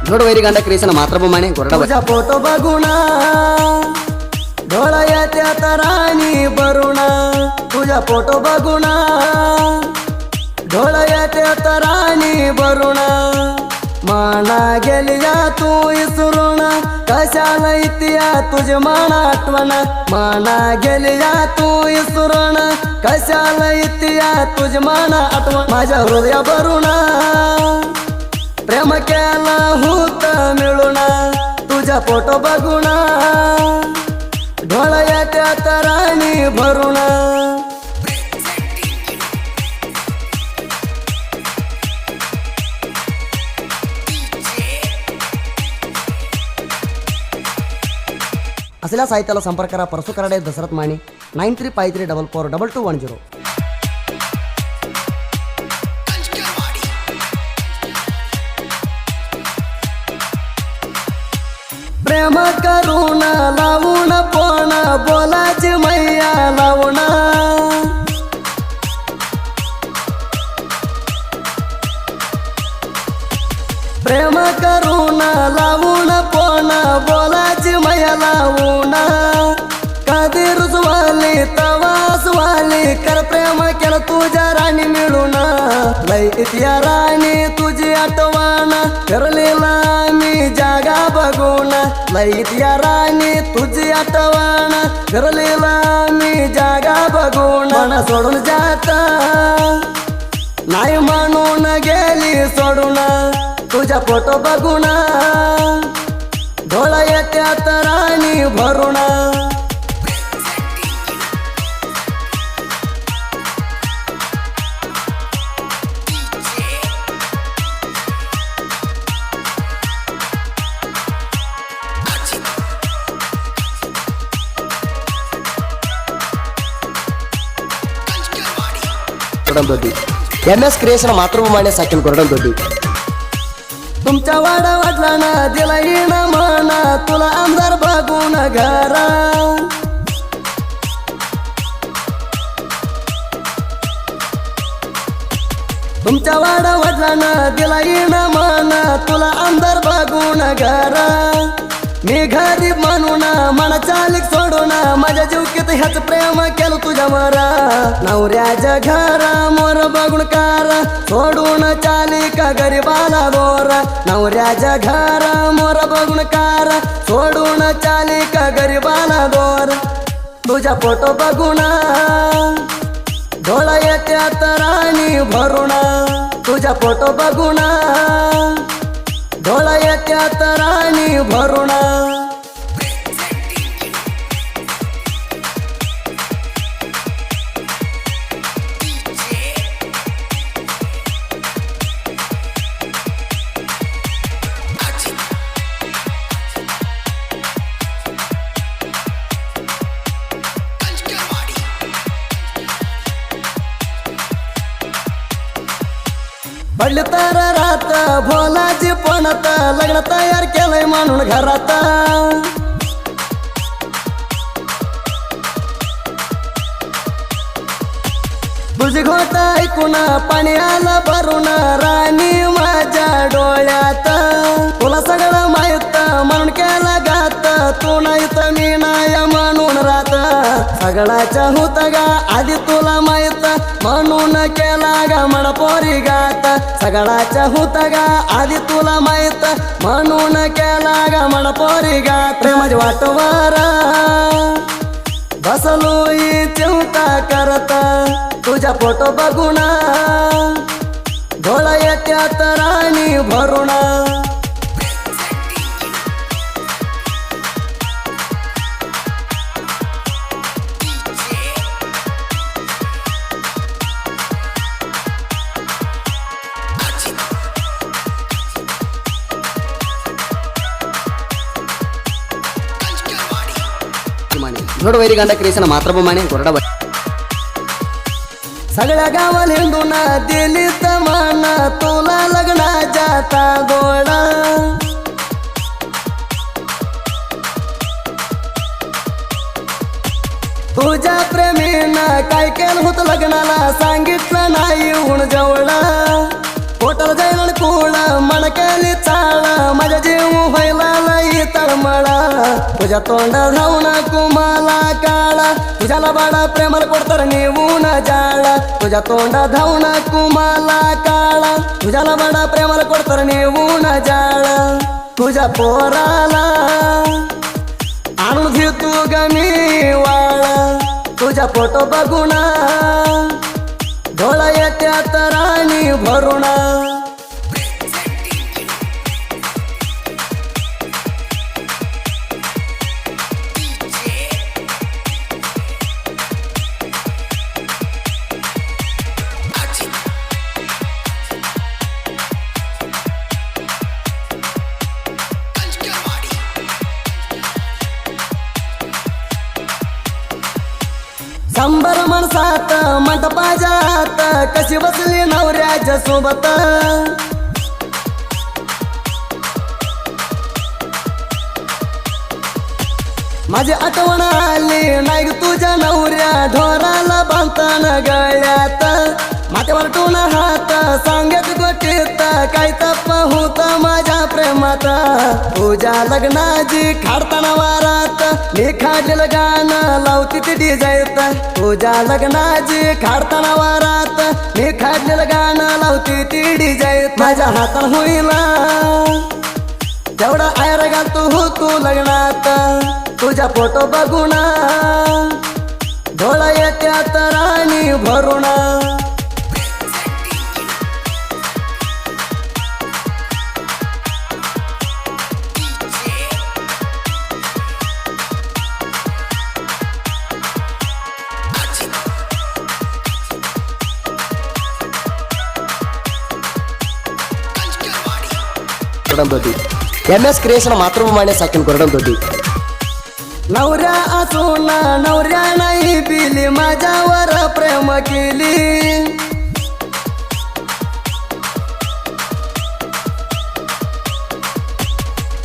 जोडवैरी गांडा creation मातृभूमी गोरडा तुझा photo बघून डोळा येत्यात राणी भरून तुझा फोटो बघून डोळा येत्यात राणी भरून माना गेल्या तू इसरून कशाला इतिया तुझी माना आठवण माना गेल्या तू इसरून कशाला इतिया तुझी माना आठवण माझ्या हृदया भरून प्रेम केला होत मिळून तुझा फोटो बघून डोळा येत्यात राणी भरून असलेल्या साहित्याला संपर्क करा. परसू कराडे दशरथ माने 9353442210. प्रेम करून लावून पण बोलाची मैया लावून प्रेम करून लावून पण बोलाची मैया लावून कधी रुजवाली तवासवाली कर प्रेम केलं तुझ्या राणी मिळून लय इतिया राणी तुझी आठवण करलेला मी जागा बघून लय इतिया राणी तुझी आठवण करलेला मी जागा बघून मन सोडून जात नाही म्हणून गेली सोडून तुझा फोटो बघून डोळा येत्यात राणी भरून MS क्रियेशन मातृभूमी साकील गोरडा. तुमच्या वाडा वाटला ना दिला येण म्हणा तुला आमदार बघून घरा तुमच्या वाडा वाटला ना दिला येण म्हणा तुला आमदार बघून घरा मी गरीब म्हणून मला चालिक सोडून माझ्या जीवकीत ह्याच प्रेम केलं तुझ्या मरा नवऱ्याच्या घरा मोर बघून कार सोडून चालिक गरीबाला दोर नवऱ्याच्या घरा मोर बघून कार सोडून चालिक गरीबाला दोर तुझ्या फोटो बघून डोळा येत्यात राणी भरून तुझा फोटो बघून डोळा येत्यात राणी भरून पडले तर रात भोलाची पणत लग्न तयार केलंय म्हणून घरात तुझी घोट ऐकून पाणी आलं भरून राणी माझ्या डोळ्यात तुला सगळं माहित म्हणून केलं गात तू नाही तर मी नाही म्हणून राहत सगळ्याच्या होत गा आधी तुला माहित म्हणून केला गा मन पोरी गात सगळ्याच्या होत गा आधी तुला माहित म्हणून केला गा मन पोरी गात प्रेमाची वाटवर बसलो चिंता करत तुझा फोटो बघून डोळा येत्यात राणी भरून जोडवैरी गांडा क्रियेशन मातृभूमी गोरडा. सगळ्या गावाला हिंडून दिली तमान तुला लग्नाच्या गोडा तुझ्या प्रेमीनं काय केलं होतं लग्नाला सांगितलं नाही उण जवळ पोटल जाईल कुळ मन केली चाळ माझ्या तुझ्या तोंडा धावण कुमाला काळा तुझ्याला बाळा प्रेमाला कोडतर नेऊन जाळा तुझ्या तोंडा धावण कुमाला काळा तुझ्याला बाळा प्रेमाला कोडतर नेऊन जाळा तुझ्या पोराला आणून घे तू गमी वाळा तुझ्या फोटो बघून डोळा येत्यात राणी भरून शंभर माणसात मंडपाजात कशी बसली नवऱ्याच्या सोबत माझी आठवण आली नाही तुझ्या नवऱ्या ढोराला बांधताना गळ्यात माथ्यावर टोन हात सांगत गोटीत काय तप होत माझ्या प्रेमात तुझ्या लग्नाची खाडताना वारात मी खाडलेलं गाणं लावती ती डिजाईत तुझ्या लग्नाची खाडताना वारात मी खाडलेलं गाणं लावती ती डिजाईत माझ्या हातात होईल तेवढा आयर घालतो हो तू लग्नात तुझ्या फोटो बघून डोळा येत्यात राणी भरून కొరడంతోటి ఎంఎస్ క్రియేషన్ మాతృభూమి సెకండ్ కొరడంతోటి नवऱ्या असून नवऱ्या नाही पिली माझ्यावर प्रेम केली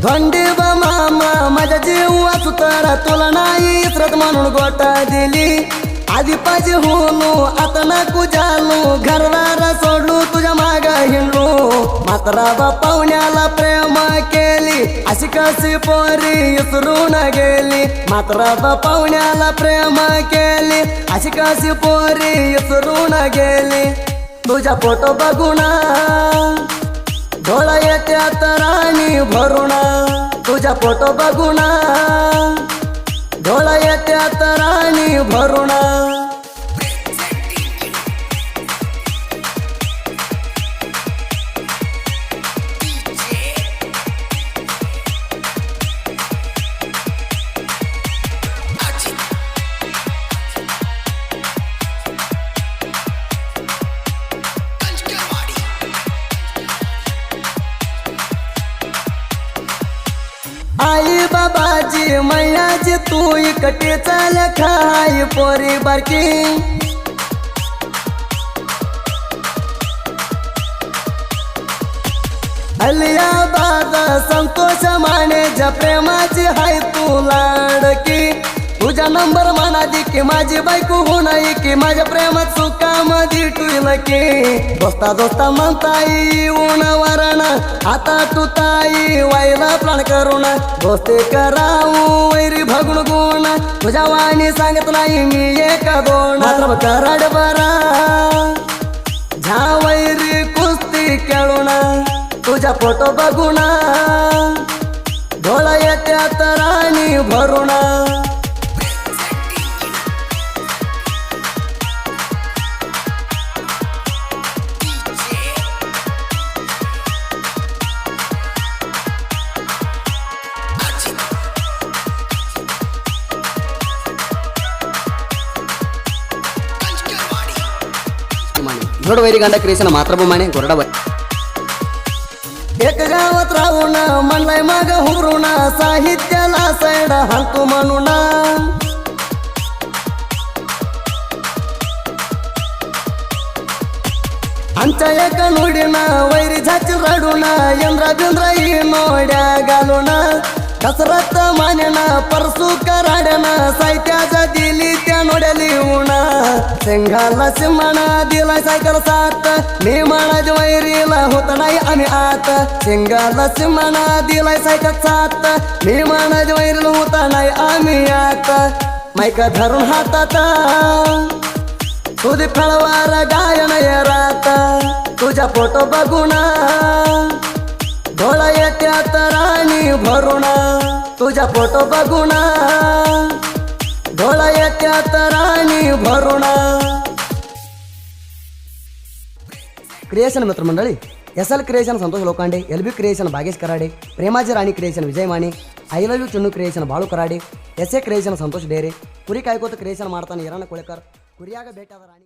धोंडी बा मामा माझ्या जीव वाचू तर तुला नाही इसरत म्हणून गोटा दिली आधी पाहिजे होणू आता नको जालू घरदार सोडलू तुझ्या माग हिंडू मात्र बा पाहुण्याला प्रेम केली अशी कशी पोरी इसरून गेली मात्र बा पाहुण्याला प्रेम केली अशी कशी पोरी इसरून गेली तुझ्या फोटो बघून डोळा येत्यात राणी भरून तुझ्या फोटो बघून डोळा येत्यात राणी भरून आई बाबाजी मैयाजी तू इकटे चाल खाई पोरी बारकी अलियाबाद संतोष माने ज्या प्रेमाची हाय तू लाडकी तुझा नंबर म्हणा दे की माझी बायको होणार की माझ्या प्रेमात सुखामध्ये टुईल की दोस्ता दोस्ता म्हणता येऊन वरण आता तू ताई वाईला प्लान करून दोस्ती करावू वैरी भगुण गुण तुझ्या वाणी सांगत नाही मी एक दोन मात्र कराड बरा झा वैरी कुस्ती खेळून तुझ्या फोटो बघून डोळा येत्यात राणी भरून ನೋಡು ವೈರಿಗಂಡ ಕ್ರಿಯೇಷನ್ ಮಾತೃಭೂಮಿ ಕೊರಡವ एक गावात राहून म्हणलाय माग हुरून साहित्याला सैड हातू म्हणून आमच्या एका नोडीनं वैरी झाची रडून यंद्रा बिंद्रा नोड्या घालून कसरत मानेना परसू कराड्यानं साहित्याच्या दिली त्या नोड्या लिहून सिंगाला सिंहाना दिला सायकल साथ मी म्हणाज वैरीला होत नाही आम्ही आत सिंगाला सिंहाना दिलाय सायकल साथ मी म्हणाज वैरीला होत नाही आम्ही आत माईक धरून हातात तुझी फळवार गायन रात तुझ्या फोटो बघून डोळा येत्यात राणी भरून तुझ्या फोटो बघून डोळा येत्यात राणी भरून क्रिएशन मित्रमंडळी SL creation Santosh Lokande LB creation Bhagesh Karade Premaji Rani creation Vijay Mane I love you Chunnu creation Balu Karade SA creation Santosh Dere कुरी कायकोत क्रिएशन ಮಾಡ್ತಾನೆ ಈರಣ್ಣ ಕುಳಕರ್ ಕುರಿಯಾಗ ಬೇಟಾದ ರಾಣಿ